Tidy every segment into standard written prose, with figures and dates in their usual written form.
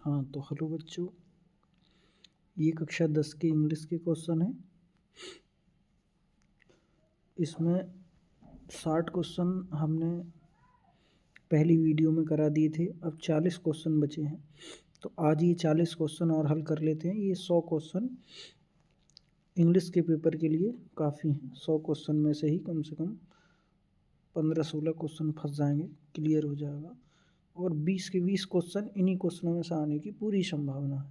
हाँ तो हेलो बच्चों, ये कक्षा 10 के इंग्लिश के क्वेश्चन है। इसमें 60 क्वेश्चन हमने पहली वीडियो में करा दिए थे। अब 40 क्वेश्चन बचे हैं, तो आज ये 40 क्वेश्चन और हल कर लेते हैं। ये 100 क्वेश्चन इंग्लिश के पेपर के लिए काफ़ी हैं। 100 क्वेश्चन में से ही कम से कम 15-16 क्वेश्चन फंस जाएंगे, क्लियर हो जाएगा। और 20 के 20 क्वेश्चन इन्हीं क्वेश्चनों में से आने की पूरी संभावना है।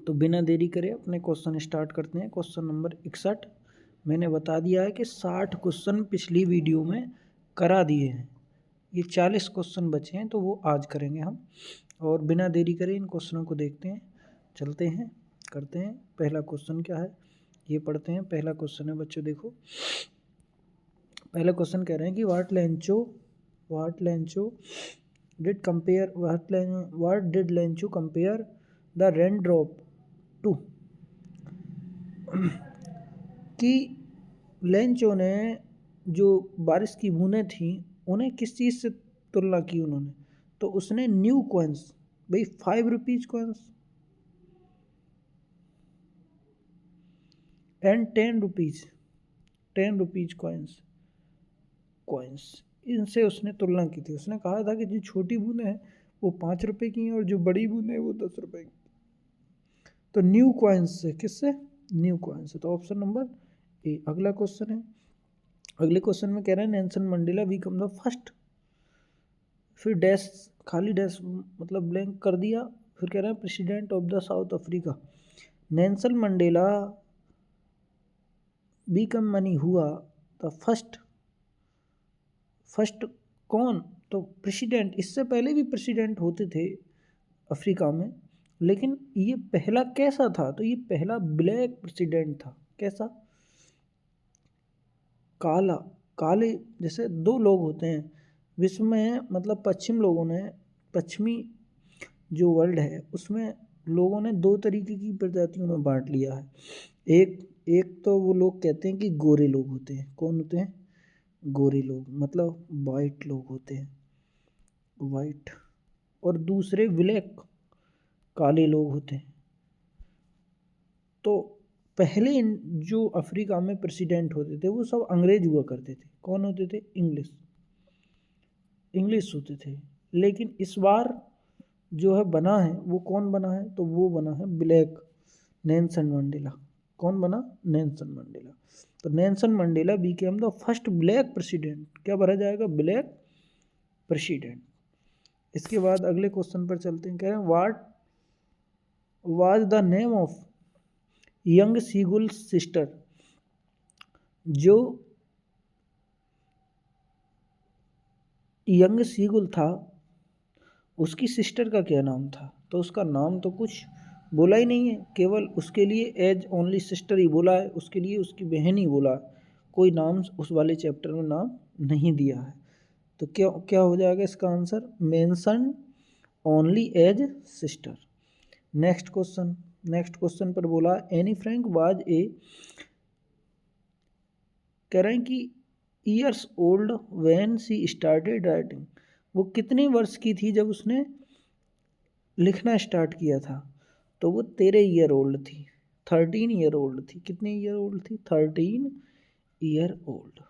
तो बिना देरी करे अपने क्वेश्चन स्टार्ट करते हैं। क्वेश्चन नंबर 61 मैंने बता दिया है कि 60 क्वेश्चन पिछली वीडियो में करा दिए हैं। ये 40 क्वेश्चन बचे हैं, तो वो आज करेंगे हम। और बिना देरी करे इन क्वेश्चनों को देखते हैं, चलते हैं, करते हैं। पहला क्वेश्चन क्या है ये पढ़ते हैं। पहला क्वेश्चन है बच्चों, देखो पहला क्वेश्चन कह रहे हैं कि what Lencho did Lencho compare the rain drop to, कि लेंचो ने जो बारिश की बूंदें थीं उन्हें किस चीज़ से तुलना की उन्होंने। तो उसने न्यू कॉइन्स, भाई 5 rupees coins and 10 rupees coins इनसे उसने तुलना की थी। उसने कहा था कि जो छोटी बूंदें हैं वो 5 रुपये की हैं और जो बड़ी बूंदें हैं वो 10 रुपये की। तो न्यू कॉइन्स से, किससे? न्यू कॉइन्स से। तो ऑप्शन नंबर ए। अगला क्वेश्चन है, अगले क्वेश्चन में कह रहे हैं Nelson Mandela become the first, फिर डैश, खाली डैश मतलब ब्लैंक कर दिया, फिर कह रहे हैं president of the south Africa. Nelson Mandela become money हुआ द फर्स्ट कौन? तो प्रेसिडेंट। इससे पहले भी प्रेसिडेंट होते थे अफ्रीका में, लेकिन ये पहला कैसा था? तो ये पहला ब्लैक प्रेसिडेंट था। कैसा? काला। काले जैसे दो लोग होते हैं विश्व में, मतलब पश्चिमी जो वर्ल्ड है उसमें लोगों ने दो तरीके की प्रजातियों में बांट लिया है। एक तो वो लोग कहते हैं कि गोरे लोग होते हैं। कौन होते हैं? गोरे लोग, मतलब वाइट लोग होते हैं, वाइट। और दूसरे ब्लैक, काले लोग होते हैं। तो पहले जो अफ्रीका में प्रेसिडेंट होते थे वो सब अंग्रेज हुआ करते थे। कौन होते थे? इंग्लिश होते थे। लेकिन इस बार जो है बना है वो कौन बना है? तो वो बना है ब्लैक, नेल्सन मंडेला। कौन बना? Nelson Mandela. तो Nelson Mandela became the first black president. क्या भरा जाएगा? Black president. इसके बाद अगले क्वेश्चन पर चलते हैं। कह रहे हैं what was the name of young seagull sister, जो यंग सीगुल था उसकी सिस्टर का क्या नाम था? तो उसका नाम तो कुछ बोला ही नहीं है, केवल उसके लिए एज ओनली सिस्टर ही बोला है, उसके लिए उसकी बहन ही बोला है। कोई नाम उस वाले चैप्टर में नाम नहीं दिया है। तो क्या क्या हो जाएगा इसका answer? Mention only age sister. Next question पर बोला एनी फ्रैंक वाज ए, कह रहे हैं कि years old when she started writing. वो कितने वर्ष की थी जब उसने लिखना स्टार्ट किया था? तो वो 13 ईयर ओल्ड थी, 13 ईयर ओल्ड थी। कितने ईयर ओल्ड थी? 13 year old.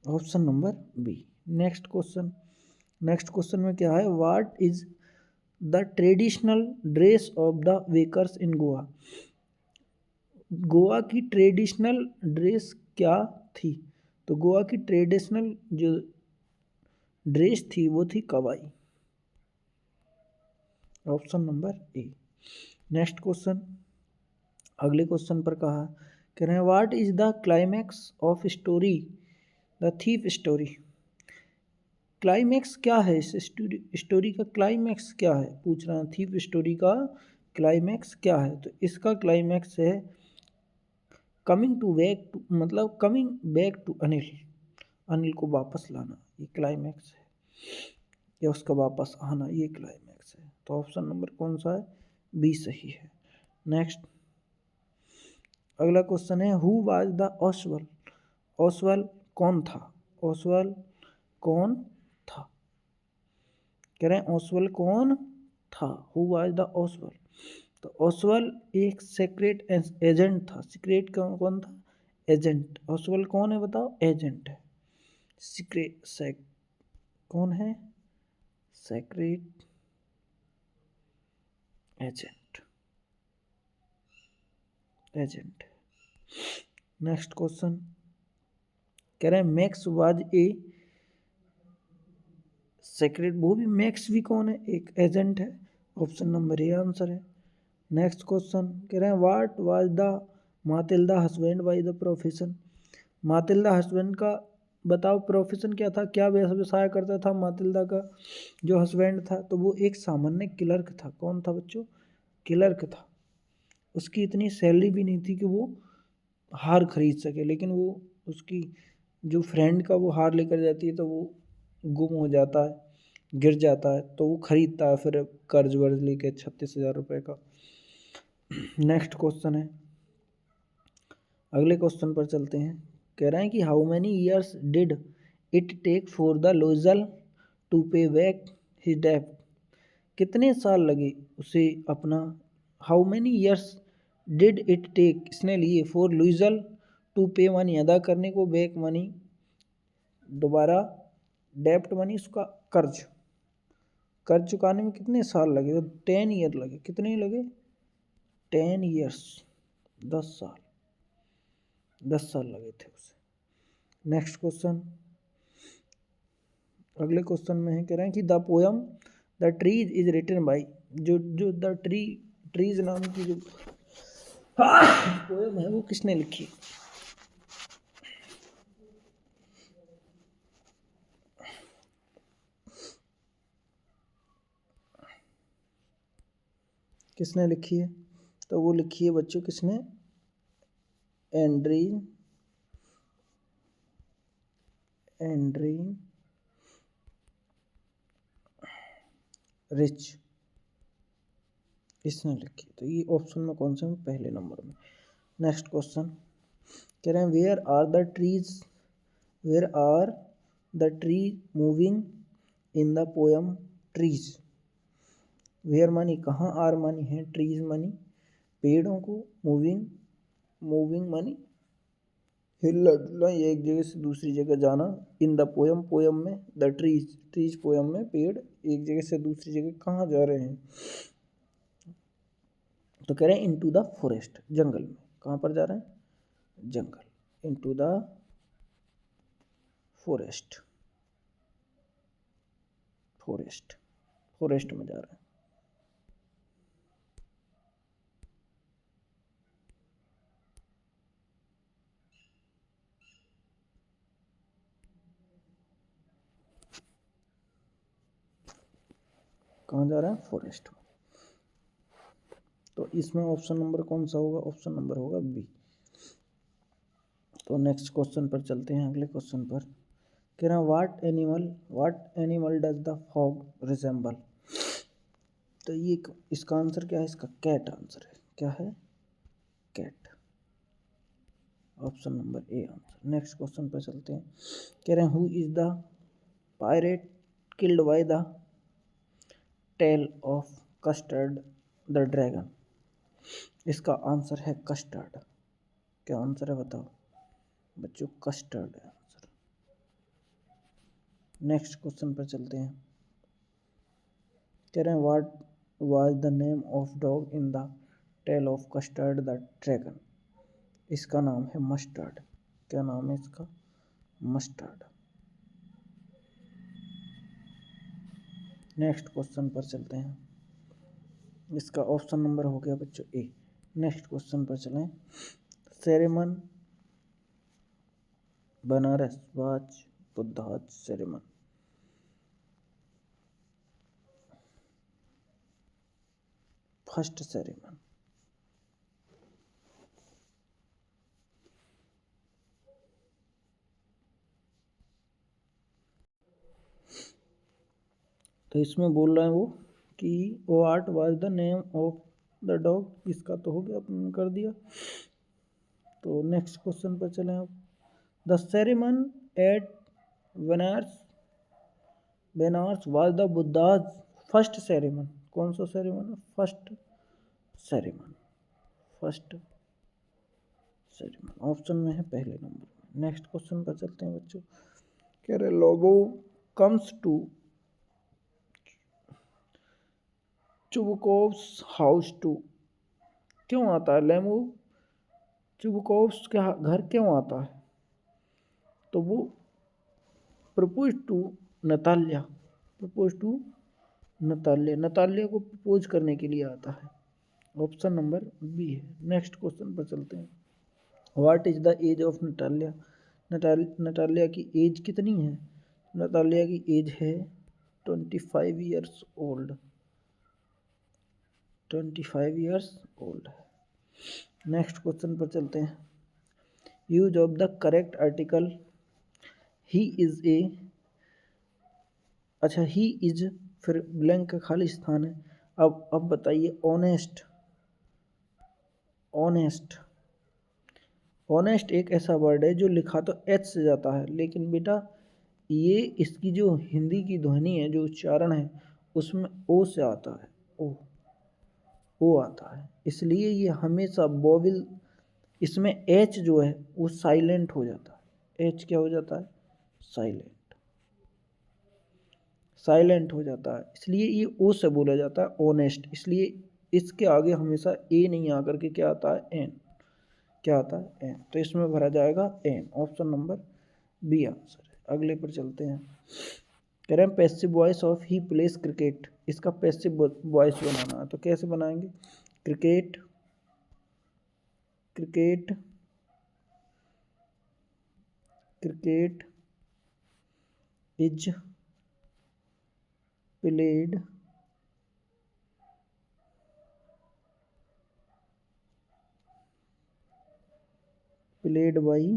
Option number B. Next question में क्या है? What is the traditional dress of the bakers in Goa. Goa की ट्रेडिशनल ड्रेस क्या थी? तो गोवा की ट्रेडिशनल जो ड्रेस थी वो थी कवाई। Option number A. Next question, अगले क्वेश्चन पर कहा, कह रहे हैं what is the climax of story the thief story. Climax क्या है? इस स्टोरी का क्लाइमैक्स क्या है पूछ रहा है। थीफ स्टोरी का क्लाइमैक्स क्या है? तो इसका क्लाइमैक्स है कमिंग बैक टू अनिल को वापस लाना। ये क्लाइमैक्स है, या उसका वापस आना, ये क्लाइमैक्स है। तो ऑप्शन नंबर कौन सा है? बी सही है। नेक्स्ट अगला क्वेश्चन है who was the Oswal. Oswal कौन था? ओसवाल कौन था? कह रहे हैं ओसवाल कौन था? Who was the Oswal? तो ओसवाल एक सीक्रेट एजेंट था। सीक्रेट कौन था? एजेंट। ओसवाल कौन है बताओ? एजेंट है। सीक्रेट कौन है? Secret agent. Agent. Next question कह रहे हैं मैक्स वाज ए सीक्रेट। वो भी मैक्स भी कौन है? एक एजेंट है। ऑप्शन नंबर ए आंसर है। नेक्स्ट क्वेश्चन कह रहे हैं what was the Matilda husband by the profession. Matilda husband का बताओ प्रोफेशन क्या था? क्या व्यवसाय करता था मातिल्दा का जो हस्बैंड था? तो वो एक सामान्य क्लर्क था। कौन था बच्चों? क्लर्क था। उसकी इतनी सैलरी भी नहीं थी कि वो हार खरीद सके, लेकिन वो उसकी जो फ्रेंड का वो हार लेकर जाती है तो वो गुम हो जाता है, गिर जाता है, तो वो खरीदता है फिर कर्ज वर्ज लेके 36,000 रुपये का। नेक्स्ट क्वेश्चन है, अगले क्वेश्चन पर चलते हैं। कह रहे हैं कि how many years did it take for the Loisel to pay back his डेब्ट। कितने साल लगे उसे अपना, how many years did it take इसने लिए, for Loisel to pay money अदा करने को, बैक मनी दोबारा, डेब्ट मनी उसका कर्ज, कर्ज चुकाने में कितने साल लगे? तो 10 ईयर लगे। कितने लगे? 10 ईयर्स, 10 साल, 10 साल लगे थे उसे। नेक्स्ट क्वेश्चन, अगले क्वेश्चन में है कह रहे हैं कि the poem the trees is written by, जो जो द ट्रीज नाम की जो पोयम है वो किसने लिखी? किसने लिखी है? तो वो लिखी है बच्चों किसने? एंड्रीन रिच, इसने लिखी। तो ये ऑप्शन में कौन सा है? पहले नंबर में। नेक्स्ट क्वेश्चन कह रहे हैं where are the tree moving in the poem trees. Where मानी कहाँ, आर मानी है, ट्रीज मानी पेड़ों को, मूविंग मानी हिलना डुलना, ये एक जगह से दूसरी जगह जाना। इन द पोयम, पोयम में, द ट्रीज पोयम में पेड़ एक जगह से दूसरी जगह कहाँ जा रहे हैं? तो कह रहे हैं इनटू द फॉरेस्ट, जंगल में। कहाँ पर जा रहे हैं? जंगल, इनटू द फॉरेस्ट, फॉरेस्ट में जा रहे हैं। कहाँ जा रहे हैं? फॉरेस्ट में। तो इसमें ऑप्शन नंबर कौन सा होगा? ऑप्शन नंबर होगा बी। तो नेक्स्ट क्वेश्चन पर चलते हैं, अगले क्वेश्चन पर कह रहे हैं what animal does the fog resemble. तो ये इसका आंसर क्या है? इसका कैट आंसर है। क्या है? Cat. Option number A answer. Next question पर चलते हैं, कह रहे हैं who is the pirate killed by the tale of Custard the dragon. इसका आंसर है कस्टर्ड। क्या आंसर है बताओ बच्चों? कस्टर्ड है आंसर। नेक्स्ट क्वेश्चन पर चलते हैं, कह रहे हैं what was the name of dog in the tale of Custard the dragon. इसका नाम है मस्टर्ड। क्या नाम है इसका? मस्टर्ड। नेक्स्ट क्वेश्चन पर चलते हैं, इसका ऑप्शन नंबर हो गया बच्चों ए। नेक्स्ट क्वेश्चन पर चलें, sermon Banaras was Buddha's sermon. First sermon. तो इसमें बोल रहे हैं वो कि what was the name of the dog. इसका तो हो गया, अपन कर दिया। तो नेक्स्ट क्वेश्चन पर चलें अब, the sermon at Benares was the Buddha's first sermon. कौन सा sermon? First sermon, first sermon option में है पहले नंबर में। नेक्स्ट क्वेश्चन पर चलते हैं बच्चों। कह रहे Lomov comes to Chubukov's house to, क्यों आता है लेमो चुबकोव्स के घर क्यों आता है? तो वो propose to Natalya, propose to Natalya, Natalya को प्रपोज करने के लिए आता है। ऑप्शन नंबर बी है। नेक्स्ट क्वेश्चन पर चलते हैं। What is the age of Natalya? Natalya की एज कितनी है? नताल्या की एज है 25 ईयर्स ओल्ड, 25 ईयर्स ओल्ड है। नेक्स्ट क्वेश्चन पर चलते हैं। Use of the correct article he is a, अच्छा ही इज फिर ब्लैंक का खाली स्थान है। अब बताइए ऑनेस्ट, ऑनेस्ट, ऑनेस्ट एक ऐसा वर्ड है जो लिखा तो एच से जाता है, लेकिन बेटा ये इसकी जो हिंदी की ध्वनि है, जो उच्चारण है, उसमें ओ से आता है, ओ आता है, इसलिए ये हमेशा वोवेल, इसमें एच जो है वो साइलेंट हो जाता है। एच क्या हो जाता है? साइलेंट, साइलेंट हो जाता है, इसलिए ये ओ से बोला जाता है ऑनेस्ट। इसलिए इसके आगे हमेशा ए नहीं आकर के क्या आता है? एन, क्या आता है? एन। तो इसमें भरा जाएगा an. Option number B answer है। अगले पर चलते हैं। कह रहे हैं passive voice of he plays cricket, इसका पैसिव वॉइस बनाना है, तो कैसे बनाएंगे? Cricket, cricket, cricket is played played by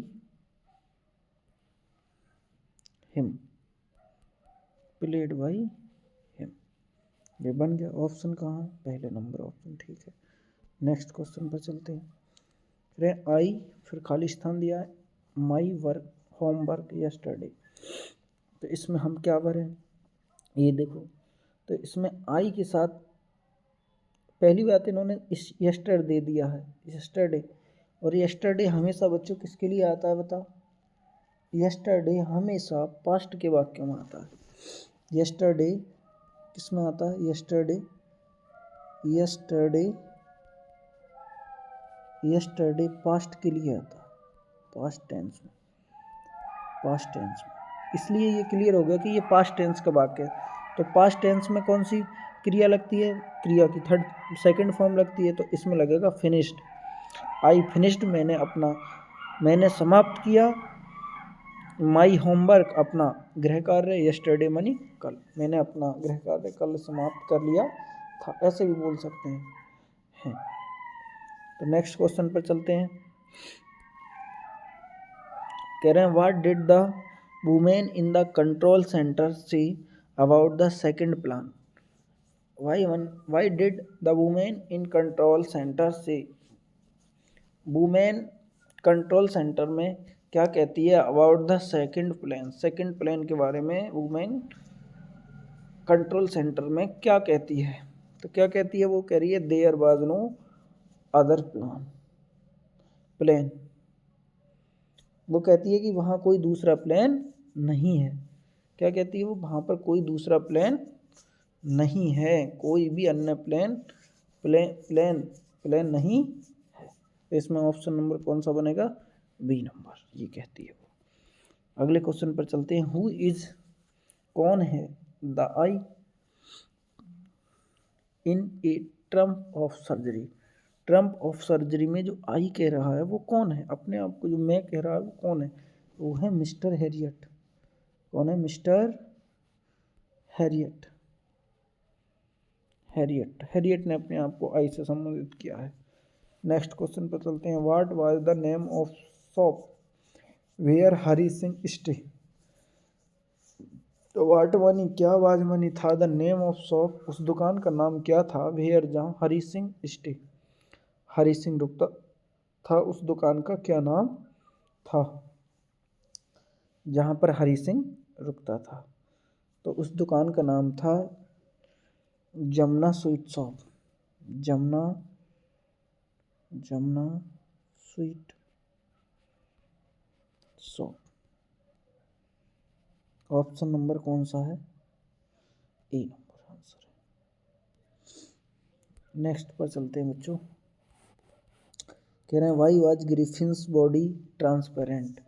him, played by him. ये बन गया। ऑप्शन कहाँ है? पहले नंबर ऑप्शन, ठीक है। नेक्स्ट क्वेश्चन पर चलते हैं। रे आई फिर खाली स्थान दिया है, माई वर्क होमवर्क यस्टरडे, तो इसमें हम क्या भरें? ये देखो, तो इसमें आई के साथ पहली बात इन्होंने इस यस्टर दे दिया है, यस्टरडे, और यस्टरडे हमेशा बच्चों किसके लिए आता है बताओ? यस्टरडे हमेशा पास्ट के वाक्यों में आता है। यस्टरडे किस में आता है? यस्टरडे, यस्टरडे, यस्टरडे पास्ट के लिए आता है, पास्ट टेंस में, पास्ट टेंस में। इसलिए ये क्लियर हो गया कि ये पास्ट टेंस का वाक्य है। तो पास्ट टेंस में कौन सी क्रिया लगती है? क्रिया की सेकंड फॉर्म लगती है, तो इसमें लगेगा फिनिश्ड। आई फिनिश्ड, मैंने समाप्त किया। माई होमवर्क अपना गृह कार्य, यस्टरडे मनी कल, मैंने अपना गृह कार्य कल समाप्त कर लिया था, ऐसे भी बोल सकते हैं। तो नेक्स्ट क्वेश्चन पर चलते हैं। कह रहे हैं what did the women in the control centre see about the second plan? Why did the women in control centre see, women control centre में क्या कहती है about the second plan? Second plan के बारे में वुमेन कंट्रोल सेंटर में क्या कहती है? तो क्या कहती है? वो कह रही है there was no other plan, वो कहती है कि वहाँ कोई दूसरा प्लान नहीं है। क्या कहती है वो? वहाँ पर कोई दूसरा प्लान नहीं है, कोई भी अन्य प्लान नहीं है। तो इसमें ऑप्शन नंबर कौन सा बनेगा? बी नंबर, ये कहती है वो। अगले क्वेश्चन पर चलते हैं। हु इज, कौन है? The I in A Trump of surgery, Trump of surgery में जो आई कह रहा है वो कौन है? अपने आप को जो मैं कह रहा है वो कौन है? वो है मिस्टर हैरियट। कौन है? Mister Harriet. हैरियट ने अपने आप को आई से संबोधित किया है। नेक्स्ट क्वेश्चन पर चलते हैं। What was the name of shop where Hari Singh stay? तो वाट मानी क्या, वाज मानी था, द नेम ऑफ शॉप उस दुकान का नाम क्या था, वेयर जहाँ हरी सिंह स्टे, हरी सिंह रुकता था, उस दुकान का क्या नाम था जहाँ पर हरी सिंह रुकता था? तो उस दुकान का नाम था Jamuna sweet shop, Jamuna sweet shop. Option number कौन सा है? ए नंबर आंसर है। नेक्स्ट पर चलते हैं बच्चों। कह रहे हैं why was Griffin's body transparent.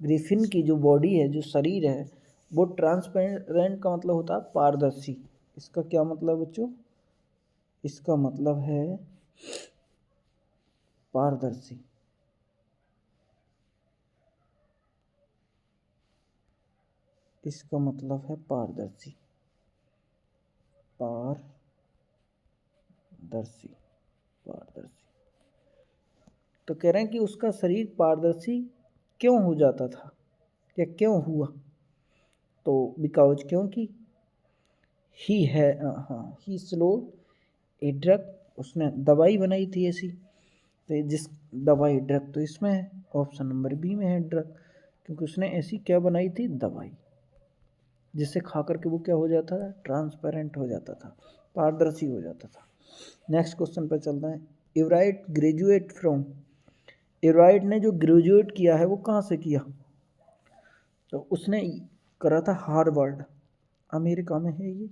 Griffin की जो बॉडी है, जो शरीर है, वो ट्रांसपेरेंट का मतलब होता है पारदर्शी। इसका क्या मतलब बच्चों? इसका मतलब है पारदर्शी। इसका मतलब है पारदर्शी, पारदर्शी, पारदर्शी। तो कह रहे हैं कि उसका शरीर पारदर्शी क्यों हो जाता था या क्यों हुआ? तो बिकॉज क्योंकि ही स्लोड ए ड्रग, उसने दवाई बनाई थी ऐसी। तो जिस दवाई ड्रग तो इसमें है, ऑप्शन नंबर बी में है ड्रग, क्योंकि उसने ऐसी क्या बनाई थी? दवाई, जिससे खा करके वो क्या हो जाता था? ट्रांसपेरेंट हो जाता था, पारदर्शी हो जाता था। नेक्स्ट क्वेश्चन पर चलते हैं। एवराइट ग्रेजुएट फ्रॉम। एवराइट ने जो ग्रेजुएट किया है वो कहाँ से किया? तो उसने करा था हार्वर्ड, अमेरिका में है ये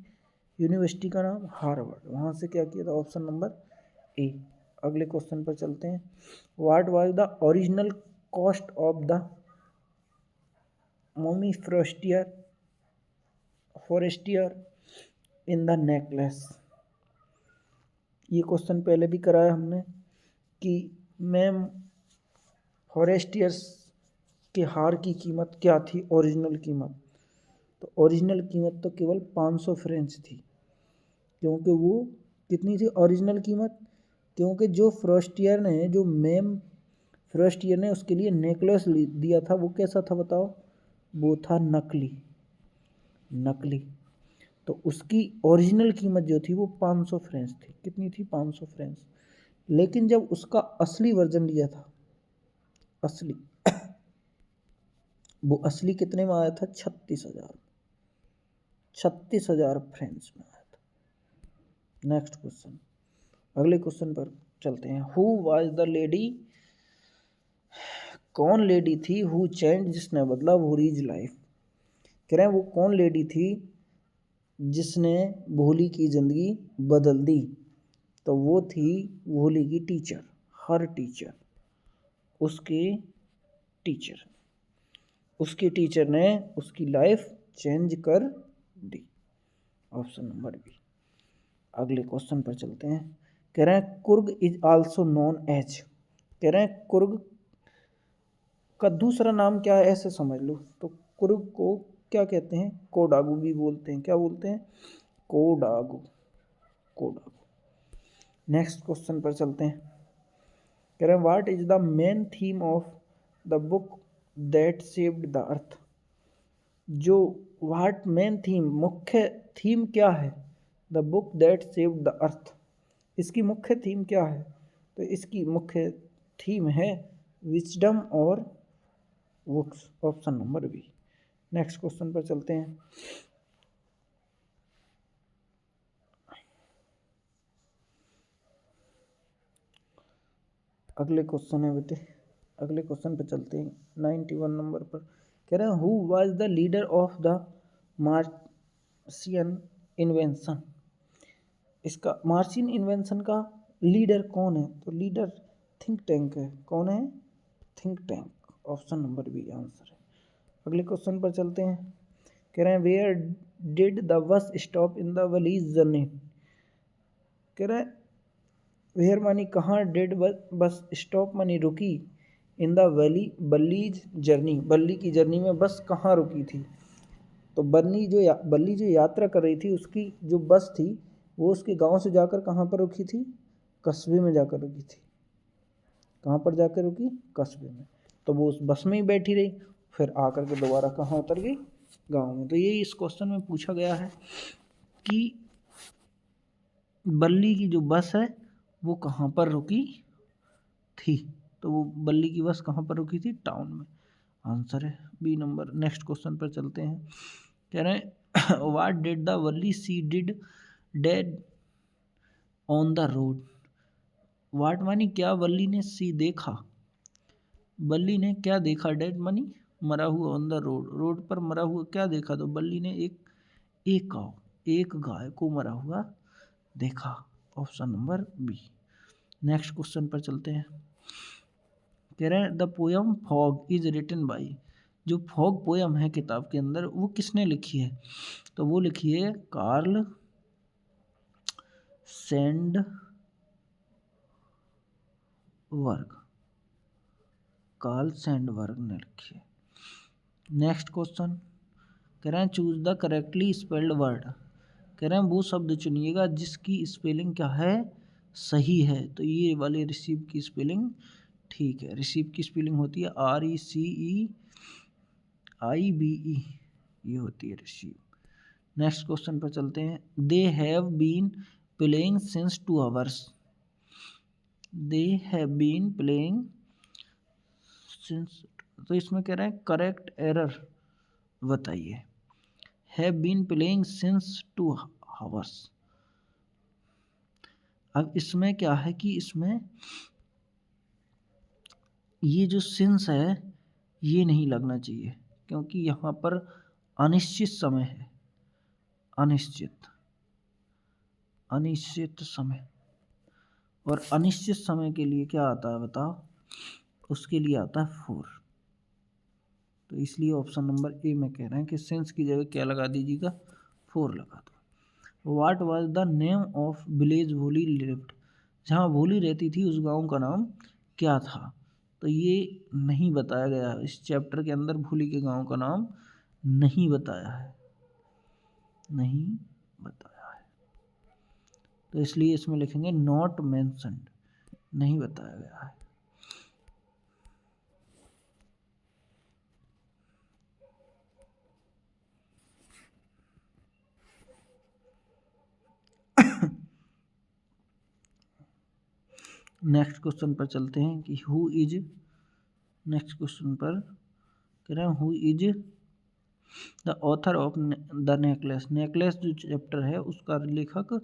यूनिवर्सिटी का नाम हार्वर्ड। वहाँ से क्या किया था? ऑप्शन नंबर ए। अगले क्वेश्चन पर चलते हैं। What was the original cost of the mummy Forestier in the necklace. ये क्वेश्चन पहले भी कराया हमने कि मैम फॉरेस्टियर्स के हार की कीमत क्या थी? ओरिजिनल कीमत। तो ओरिजिनल कीमत तो केवल 500 फ्रेंच थी। क्योंकि वो कितनी थी ओरिजिनल कीमत? क्योंकि जो फ्रोस्टियर ने, जो मैम फ्रोस्टियर ने उसके लिए नेकलेस दिया था, वो कैसा था बताओ? वो था नकली, नकली। तो उसकी ओरिजिनल कीमत जो थी वो 500 फ्रेंच थी। कितनी थी? 500 फ्रेंच। लेकिन जब उसका असली वर्जन लिया था, असली वो असली कितने में आया था? 36,000 फ्रेंच में आया था। नेक्स्ट क्वेश्चन, अगले क्वेश्चन पर चलते हैं। हु वाज द लेडी, कौन लेडी थी? हु चेंज, जिसने बदला भूरीज लाइफ। कह रहे हैं वो कौन लेडी थी जिसने भोली की जिंदगी बदल दी? तो वो थी भोली की टीचर, हर टीचर, उसके टीचर, उसकी टीचर ने उसकी लाइफ चेंज कर दी। Option number B. अगले क्वेश्चन पर चलते हैं। कह रहे हैं Coorg is also known as. कह रहे हैं कुर्ग का दूसरा नाम क्या है? ऐसे समझ लो। तो कुर्ग को क्या कहते हैं? कोडागू भी बोलते हैं। क्या बोलते हैं? कोडागू, कोडागू। नेक्स्ट क्वेश्चन पर चलते हैं। कह रहे हैं what is the main theme of the book that saved the earth. जो व्हाट मेन थीम, मुख्य थीम क्या है? The book that saved the earth. इसकी मुख्य थीम क्या है? तो इसकी मुख्य थीम है विजडम और books. Option number B. Next question पर चलते हैं। अगले क्वेश्चन है बेटे, अगले क्वेश्चन पर चलते हैं 91 नंबर पर। कह रहे हैं who was the leader of the Martian invention. इसका मार्शियन इन्वेंशन का लीडर कौन है? तो लीडर थिंक टैंक है। कौन है? Think tank. Option number B answer है। अगले क्वेश्चन पर चलते हैं। कह रहे हैं where did the bus stop in the Valli's journey. कह रहे हैं वेयर मानी कहाँ, डिड बस स्टॉप मानी रुकी, इन द वैली बल्लीज जर्नी, बल्ली की जर्नी में बस कहाँ रुकी थी? तो बल्ली जो यात्रा कर रही थी, उसकी जो बस थी वो उसके गांव से जाकर कहाँ पर रुकी थी? कस्बे में जाकर रुकी थी। कहाँ पर जाकर रुकी? कस्बे में। तो वो उस बस में ही बैठी रही, फिर आकर के दोबारा कहाँ उतर गई? गांव में। तो ये इस क्वेश्चन में पूछा गया है कि बल्ली की जो बस है वो कहाँ पर रुकी थी। तो वो बल्ली की बस कहाँ पर रुकी थी? टाउन में। आंसर है बी नंबर। नेक्स्ट क्वेश्चन पर चलते हैं। कह रहे हैं what did the Valli see did dead on the road. What मानी क्या, बल्ली ने सी देखा, बल्ली ने क्या देखा, डेड मानी मरा हुआ, ऑन द रोड रोड पर मरा हुआ क्या देखा, तो बल्ली ने एक गाय को मरा हुआ देखा। Option number B. Next question पर चलते हैं। कह रहे हैं the poem fog is written by, जो फॉग पोयम है किताब के अंदर वो किसने लिखी है, तो वो लिखी है कार्ल सैंडबर्ग, कार्ल सैंडबर्ग ने लिखी है। नेक्स्ट क्वेश्चन कह रहे हैं choose the correctly spelled word, कह रहे हैं वो शब्द चुनिएगा जिसकी स्पेलिंग क्या है, सही है। तो ये वाले रिसीव की स्पेलिंग ठीक है। रिसीव की स्पेलिंग होती है RECEIVE, ये होती है रिसीव। नेक्स्ट क्वेश्चन पर चलते हैं। They have been playing since 2 hours, they have been playing since, तो इसमें कह रहे हैं करेक्ट एरर बताइए। Have been playing since 2 hours. अब इसमें क्या है कि इसमें ये जो सिंस है ये नहीं लगना चाहिए, क्योंकि यहाँ पर अनिश्चित समय है, अनिश्चित समय, और अनिश्चित समय के लिए क्या आता है बताओ, उसके लिए आता है 4। तो इसलिए ऑप्शन नंबर ए में कह रहे हैं कि सिंस की जगह क्या लगा दीजिएगा, 4 लगा दो। What was the name of village भोली लिव्ड, जहाँ भोली रहती थी उस गांव का नाम क्या था, तो ये नहीं बताया गया इस चैप्टर के अंदर, भोली के गांव का नाम नहीं बताया है, नहीं बताया है। तो इसलिए इसमें लिखेंगे नॉट मेंशन्ड, नहीं बताया गया है। नेक्स्ट क्वेश्चन पर चलते हैं कि हु इज, नेक्स्ट क्वेश्चन पर कह रहे हैं who is the author of the necklace, necklace जो चैप्टर है उसका लेखक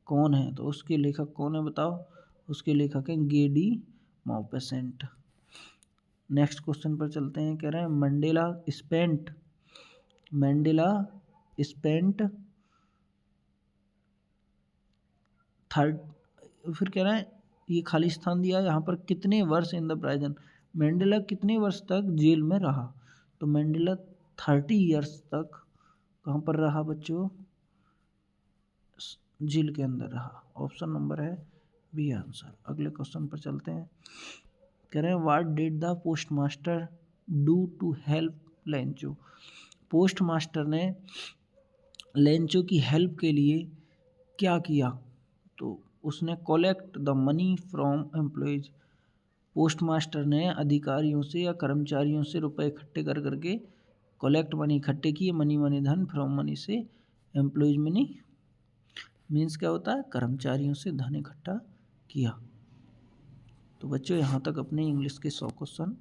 कौन है, तो उसके लेखक कौन है बताओ, उसके लेखक हैं गेडी मॉपेसेंट। नेक्स्ट क्वेश्चन पर चलते हैं। कह रहे हैं मंडेला स्पेंट थर्ड, फिर कह रहे हैं ये खाली स्थान दिया है यहाँ पर कितने वर्ष इन द प्राइजन, मंडेला कितने वर्ष तक जेल में रहा, तो मंडेला 30 ईयर्स तक कहाँ पर रहा बच्चों, जेल के अंदर रहा। ऑप्शन नंबर है बी आंसर। अगले क्वेश्चन पर चलते हैं। कह रहे हैं what did the postmaster do to help Lencho, postmaster ने लेंचो की हेल्प के लिए क्या किया, तो उसने collect the money from employees, postmaster ने अधिकारियों से या कर्मचारियों से रुपए इकट्ठे कर करके कलेक्ट मनी इकट्ठे किए, मनी मनी धन, फ्रॉम मनी से, एम्प्लॉयज मनी मीन्स क्या होता है, कर्मचारियों से धन इकट्ठा किया। तो बच्चों यहाँ तक अपने इंग्लिश के 100 क्वेश्चन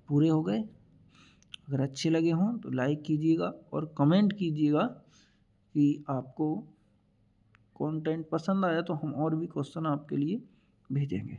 पूरे हो गए। अगर अच्छे लगे हों तो लाइक कीजिएगा और कमेंट कीजिएगा कि आपको कंटेंट पसंद आया तो हम और भी क्वेश्चन आपके लिए भेजेंगे।